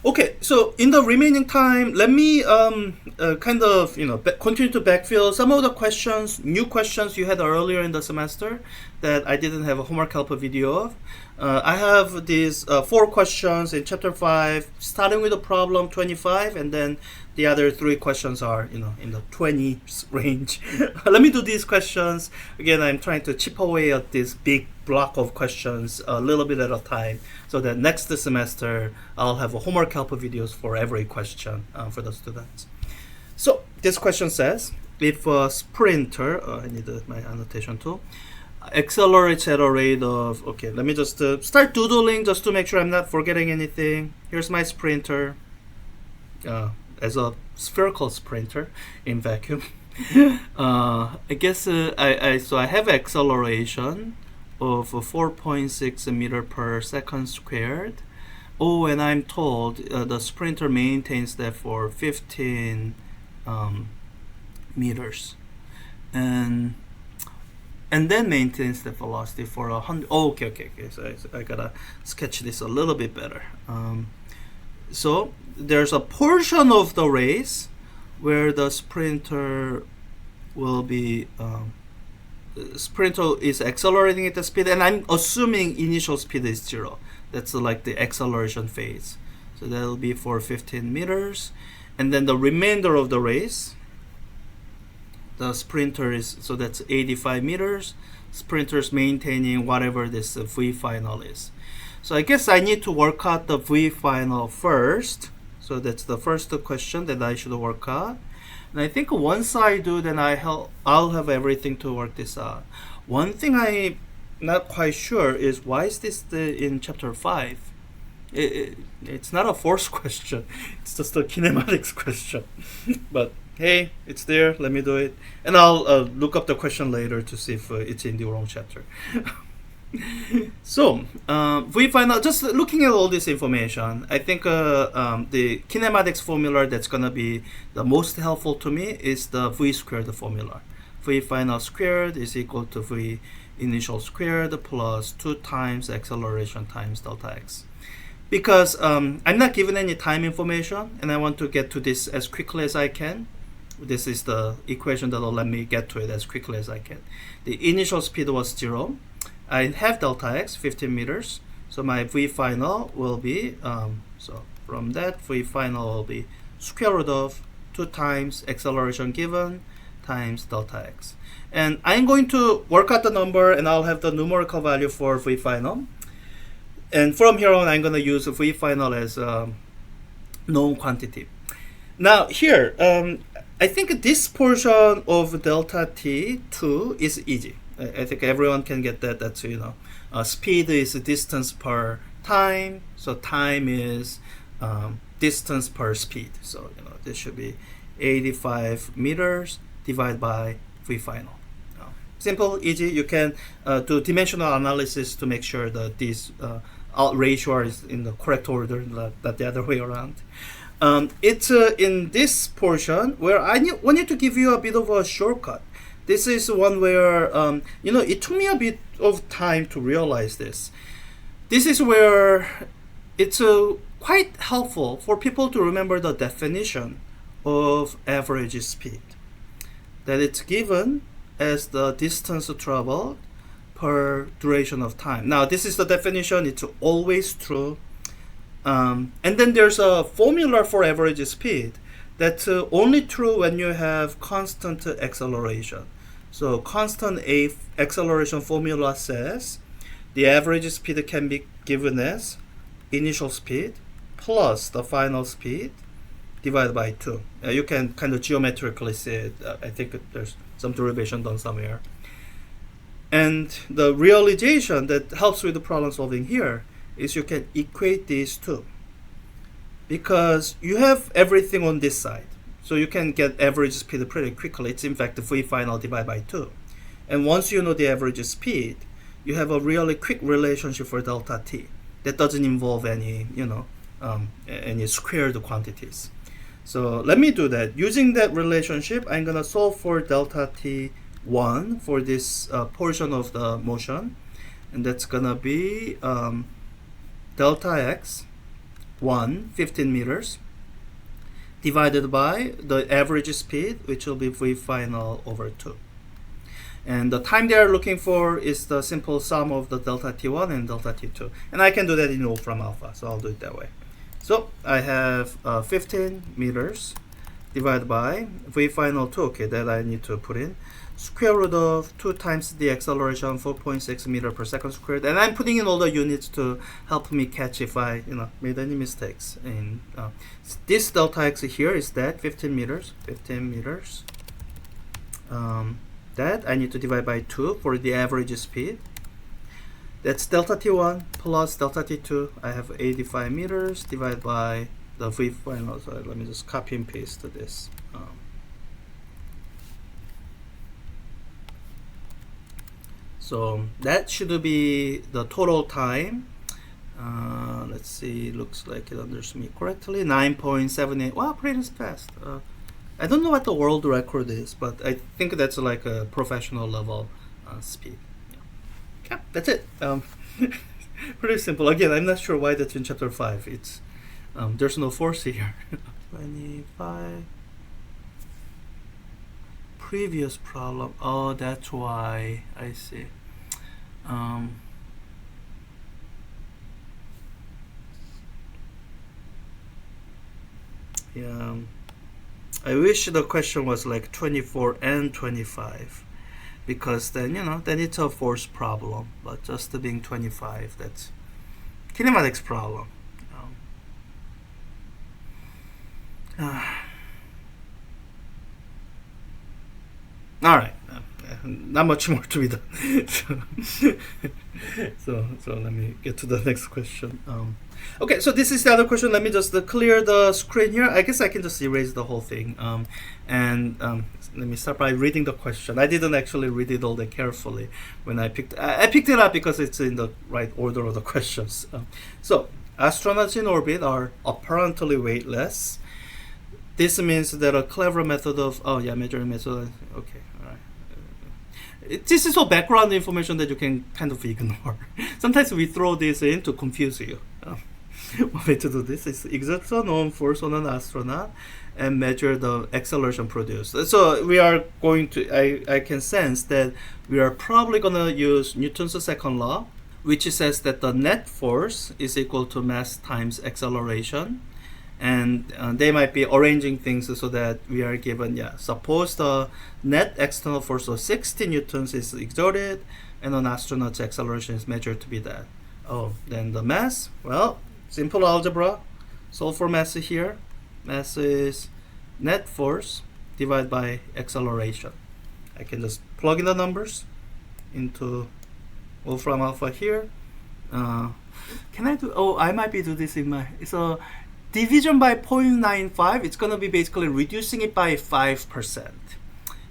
Okay, so in the remaining time, let me kind of continue to backfill some of the questions, new questions you had earlier in the semester that I didn't have a homework helper video of. I have these 4 questions in chapter 5, starting with the problem 25, and then the other 3 questions are in the 20s range. Let me do these questions again. I'm trying to chip away at this big block of questions a little bit at a time, so that next semester I'll have a homework helper videos for every question for the students. So this question says, if a sprinter, I need my annotation tool, accelerates at a rate of, okay, let me just start doodling just to make sure I'm not forgetting anything. Here's my sprinter as a spherical sprinter in vacuum. I guess I have acceleration of 4.6 meter per second squared. Oh, and I'm told the sprinter maintains that for 15 meters, and then maintains the velocity for 100. Oh, okay. So I gotta sketch this a little bit better. So there's a portion of the race where the sprinter will be sprinter is accelerating at the speed, and I'm assuming initial speed is 0. That's like the acceleration phase. So that'll be for 15 meters, and then the remainder of the race, the sprinter is, so that's 85 meters. Sprinter's maintaining whatever this V final is. So I guess I need to work out the V final first. So that's the first question that I should work out. And I think once I do, then I'll have everything to work this out. One thing I'm not quite sure is, why is this in chapter 5? It's not a force question. It's just a kinematics question. But hey, it's there. Let me do it. And I'll look up the question later to see if it's in the wrong chapter. So we find out, just looking at all this information, I think the kinematics formula that's going to be the most helpful to me is the V squared formula. V final squared is equal to V initial squared plus 2 times acceleration times delta x. Because I'm not given any time information and I want to get to this as quickly as I can. This is the equation that will let me get to it as quickly as I can. The initial speed was 0. I have delta x, 15 meters. So my V final will be, so from that, V final will be square root of 2 times acceleration given times delta x. And I'm going to work out the number, and I'll have the numerical value for V final. And from here on, I'm going to use V final as a known quantity. Now here, I think this portion of delta t2 is easy. I think everyone can get that. That's, speed is distance per time. So time is distance per speed. So, this should be 85 meters divided by V final. Simple, easy. You can do dimensional analysis to make sure that this ratio is in the correct order, not the other way around. It's in this portion where I wanted to give you a bit of a shortcut. This is one where, it took me a bit of time to realize this. This is where it's quite helpful for people to remember the definition of average speed. That it's given as the distance traveled per duration of time. Now, this is the definition. It's always true. And then there's a formula for average speed that's only true when you have constant acceleration. So constant acceleration formula says the average speed can be given as initial speed plus the final speed divided by 2. You can kind of geometrically see it. I think there's some derivation done somewhere. And the realization that helps with the problem solving here is you can equate these two, because you have everything on this side. So you can get average speed pretty quickly. It's in fact the V final divided by 2. And once you know the average speed, you have a really quick relationship for delta t that doesn't involve any, any squared quantities. So let me do that. Using that relationship, I'm going to solve for delta t1 for this portion of the motion. And that's going to be delta x 1, 15 meters, divided by the average speed, which will be V final over 2. And the time they are looking for is the simple sum of the delta T1 and delta T2. And I can do that in Wolfram alpha, so I'll do it that way. So I have 15 meters divided by V final 2, okay, that I need to put in, square root of 2 times the acceleration, 4.6 meter per second squared. And I'm putting in all the units to help me catch if I made any mistakes. And this delta x here is that 15 meters. That I need to divide by 2 for the average speed. That's delta T1 plus delta T2. I have 85 meters divided by the V final. So let me just copy and paste this. So that should be the total time. Let's see, looks like it understood me correctly. 9.78. Wow, pretty fast. I don't know what the world record is, but I think that's like a professional level speed. Yeah, that's it. Pretty simple. Again, I'm not sure why that's in chapter 5. It's there's no force here. 25. Previous problem. Oh, that's why. I see. Yeah. I wish the question was like 24 and 25, because then then it's a force problem. But just being 25, that's kinematics problem. All right, not much more to be done. so let me get to the next question. Okay, so this is the other question. Let me just clear the screen here. I guess I can just erase the whole thing. Let me start by reading the question. I didn't actually read it all that carefully when I picked it up because it's in the right order of the questions. So astronauts in orbit are apparently weightless. This means that a clever method of measuring method. Okay, all right. This is all background information that you can kind of ignore. Sometimes we throw this in to confuse you. One way to do this is exert a known force on an astronaut and measure the acceleration produced. So we are going to, I can sense that we are probably going to use Newton's second law, which says that the net force is equal to mass times acceleration. And they might be arranging things so that we are given, suppose the net external force of 60 newtons is exerted and an astronaut's acceleration is measured to be that. Oh, then the mass, well, simple algebra, solve for mass here. Mass is net force divided by acceleration. I can just plug in the numbers into Wolfram alpha here. Can I do, I might be do this in my, so division by 0.95, it's going to be basically reducing it by 5%.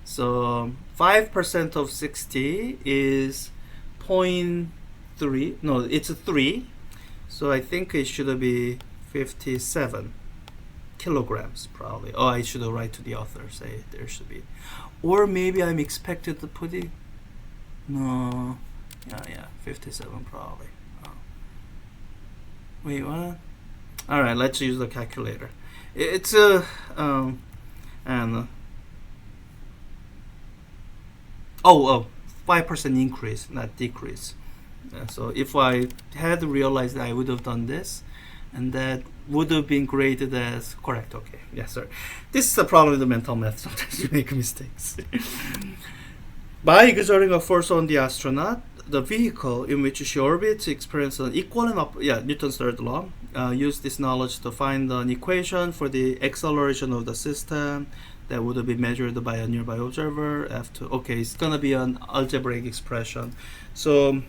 So 5% of 60 is 0.3, no, it's 3. So I think it should be 57 kilograms probably. Oh, I should write to the author, say there should be. Or maybe I'm expected to put it, no, 57 probably. Oh. Wait, what? All right, let's use the calculator. It's a and 5% increase, not decrease. So if I had realized that, I would have done this, and that would have been graded as correct. Okay, yes, sir. This is the problem with the mental math. Sometimes you make mistakes. By exerting a force on the astronaut, the vehicle in which she orbits experiences an equal and Newton's third law. Use this knowledge to find an equation for the acceleration of the system that would be measured by a nearby observer. F2. Okay, it's gonna be an algebraic expression. So,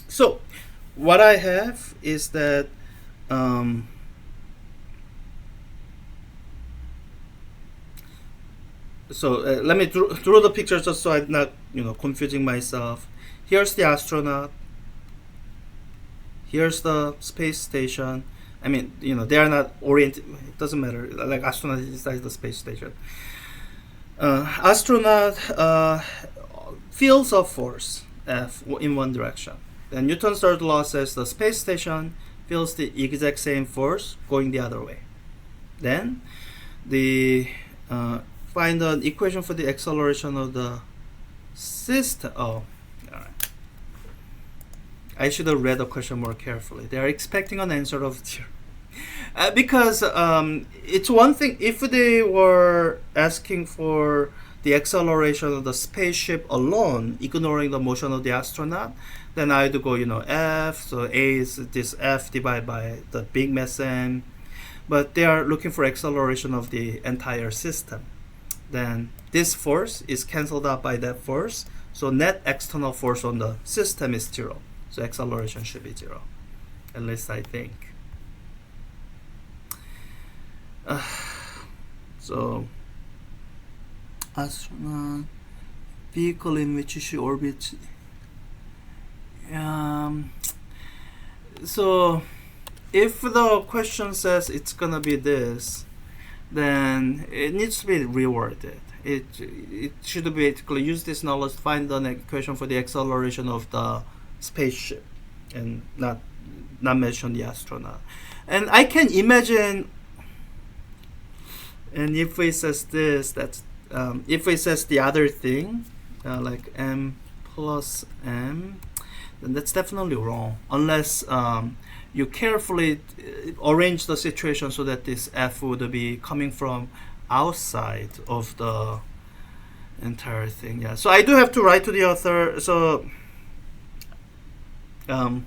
so what I have is that let me draw the picture just so I'm not confusing myself. Here's the astronaut. Here's the space station. I mean, they are not oriented. It doesn't matter. Like astronaut inside the space station. Astronaut feels a force F in one direction. Then Newton's third law says the space station feels the exact same force going the other way. Then the find an equation for the acceleration of the system. Oh, all right. I should have read the question more carefully. They are expecting an answer of 0. Because it's one thing if they were asking for the acceleration of the spaceship alone, ignoring the motion of the astronaut, then I'd go, F, so A is this F divided by the big mass M. But they are looking for acceleration of the entire system. Then this force is cancelled out by that force, so net external force on the system is 0. So acceleration should be 0, at least I think. So astronaut vehicle in which she orbits. So if the question says it's gonna be this, then it needs to be reworded. It should basically use this knowledge to find an equation for the acceleration of the spaceship, and not mention the astronaut. And I can imagine. And if it says this, that's if it says the other thing, like m plus m, then that's definitely wrong. Unless you carefully arrange the situation so that this f would be coming from outside of the entire thing. Yeah. So I do have to write to the author. So I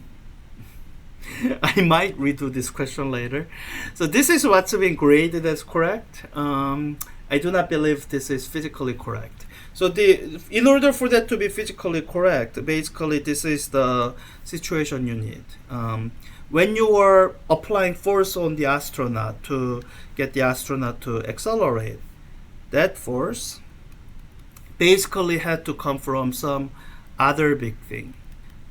might redo this question later. So this is what's been graded as correct. I do not believe this is physically correct. So in order for that to be physically correct, basically this is the situation you need. When you are applying force on the astronaut to get the astronaut to accelerate, that force basically had to come from some other big thing.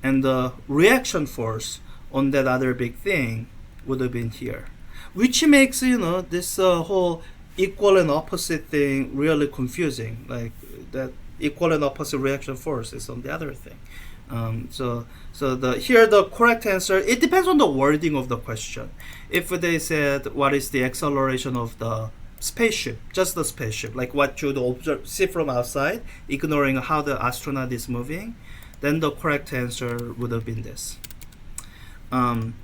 And the reaction force on that other big thing would have been here, which makes this whole equal and opposite thing really confusing. Like that equal and opposite reaction force is on the other thing. So here the correct answer, it depends on the wording of the question. If they said what is the acceleration of the spaceship, just the spaceship, like what you'd see from outside, ignoring how the astronaut is moving, then the correct answer would have been this.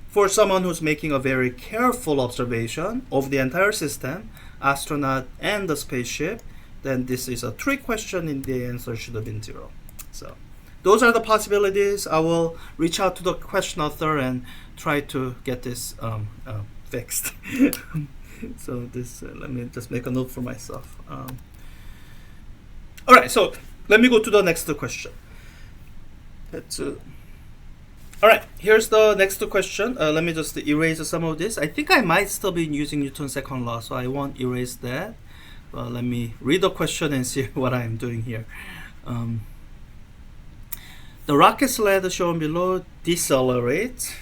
For someone who's making a very careful observation of the entire system, astronaut and the spaceship, then this is a trick question and the answer should have been 0. So those are the possibilities. I will reach out to the question author and try to get this fixed. So this, let me just make a note for myself. All right, so let me go to the next question. All right, here's the next question. Let me just erase some of this. I think I might still be using Newton's second law, so I won't erase that. Let me read the question and see what I'm doing here. The rocket sled shown below decelerates.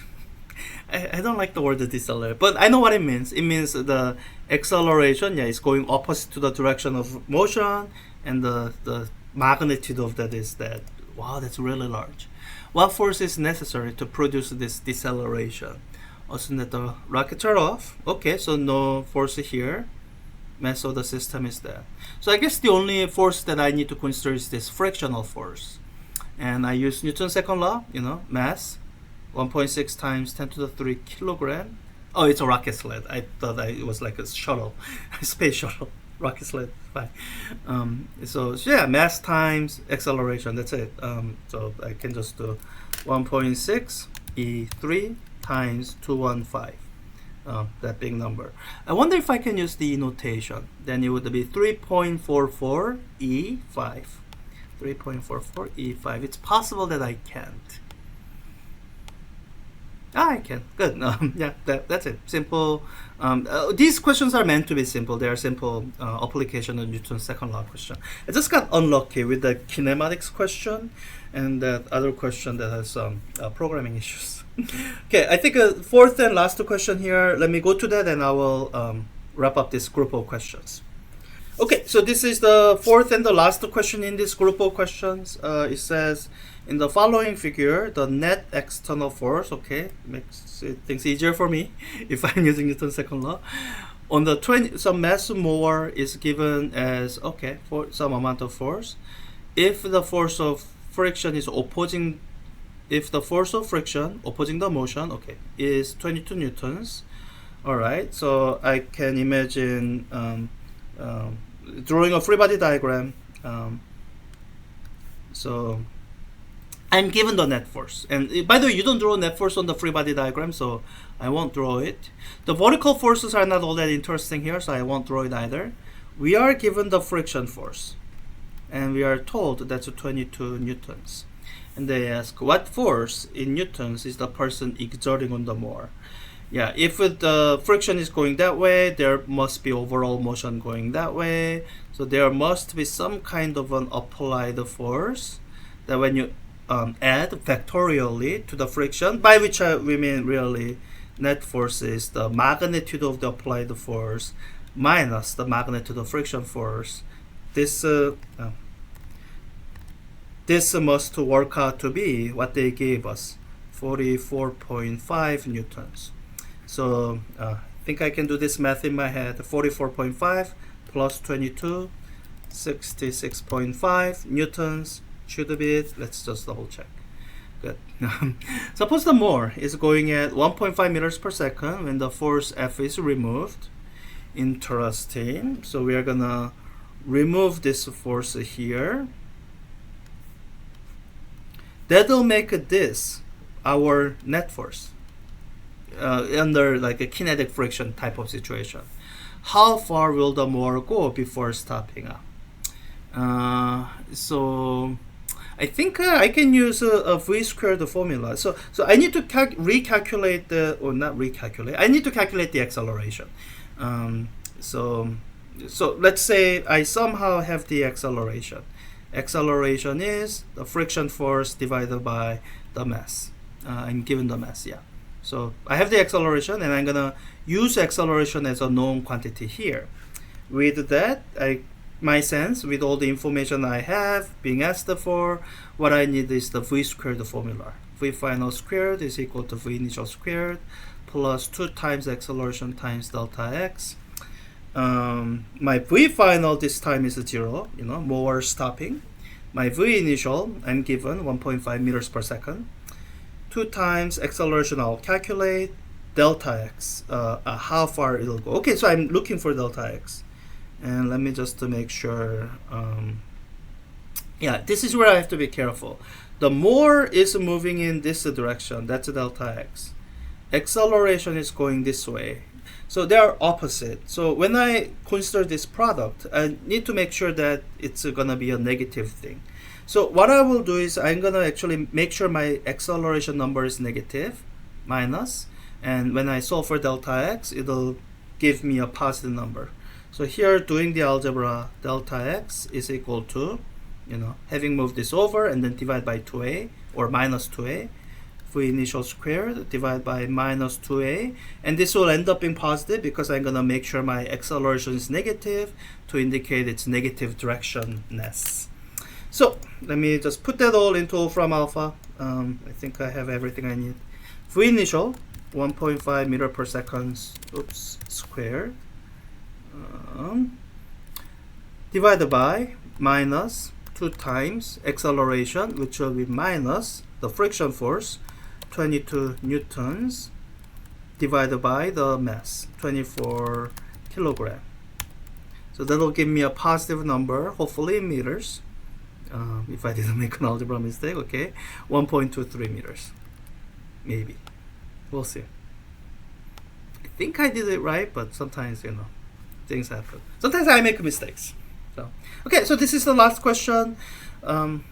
I don't like the word decelerate, but I know what it means. It means the acceleration, is going opposite to the direction of motion, and the magnitude of that is that, wow, that's really large. What force is necessary to produce this deceleration? Assume that the rockets are off. Okay, so no force here. Mass of the system is there. So I guess the only force that I need to consider is this frictional force. And I use Newton's second law, mass, 1.6 times 10 to the 3 kilogram. Oh, it's a rocket sled. I thought it was like a shuttle, a space shuttle. Rocket sled, fine. So yeah, mass times acceleration, that's it. So I can just do 1.6 E3 times 215, that big number. I wonder if I can use the notation. Then it would be 3.44 E5. 3.44 E5. It's possible that I can't. I can. Good. Yeah, that's it. Simple. These questions are meant to be simple. They are simple application of Newton's second law question. I just got unlucky with the kinematics question and that other question that has some programming issues. Okay, I think fourth and last question here. Let me go to that and I will wrap up this group of questions. Okay, so this is the fourth and the last question in this group of questions. It says, in the following figure, the net external force, okay, makes things easier for me if I'm using Newton's second law. On the 20, some mass more is given as, okay, for some amount of force. If the force of friction is opposing, if the force of friction opposing the motion, okay, is 22 newtons. All right, so I can imagine drawing a free body diagram. So I'm given the net force, and by the way, you don't draw net force on the free body diagram, so I won't draw it. The vertical forces are not all that interesting here, so I won't draw it either. We are given the friction force, and we are told that's 22 newtons. And they ask, what force in newtons is the person exerting on the more? Yeah, if the friction is going that way, there must be overall motion going that way. So there must be some kind of an applied force that when you add vectorially to the friction, by which we mean really net force is the magnitude of the applied force minus the magnitude of friction force. This must work out to be what they gave us, 44.5 newtons. So I think I can do this math in my head. 44.5 plus 22, 66.5 newtons should be it. Let's just double check. Good. Suppose the more is going at 1.5 meters per second when the force F is removed. Interesting. So we are gonna remove this force here. That'll make this our net force under like a kinetic friction type of situation. How far will the more go before stopping up? So I think I can use a v squared formula. So I need to recalculate the, or not recalculate, I need to calculate the acceleration. So let's say I somehow have the acceleration. Acceleration is the friction force divided by the mass. I'm given the mass, yeah. So I have the acceleration, and I'm gonna use acceleration as a known quantity here. With that, my sense, with all the information I have being asked for, what I need is the v squared formula. V final squared is equal to v initial squared plus 2 times acceleration times delta x. My v final this time is 0, more stopping. My v initial, I'm given 1.5 meters per second. 2 times acceleration, I'll calculate. Delta x, how far it'll go. Okay, so I'm looking for delta x. And let me just to make sure. Yeah, this is where I have to be careful. The more is moving in this direction, that's delta x. Acceleration is going this way. So they are opposite. So when I consider this product, I need to make sure that it's gonna be a negative thing. So what I will do is I'm gonna actually make sure my acceleration number is negative, minus, and when I solve for delta x, it'll give me a positive number. So here, doing the algebra, delta x is equal to, having moved this over and then divide by 2a or minus 2a, v initial squared divided by minus 2a, and this will end up being positive because I'm gonna make sure my acceleration is negative to indicate its negative directionness. So let me just put that all into Wolfram alpha. I think I have everything I need. V initial 1.5 meter per second, squared, divided by minus 2 times acceleration, which will be minus the friction force, 22 newtons, divided by the mass, 24 kilogram. So that'll give me a positive number, hopefully in meters. If I didn't make an algebra mistake, okay, 1.23 meters, maybe. We'll see. I think I did it right, but sometimes, things happen. Sometimes I make mistakes. So, okay, so this is the last question.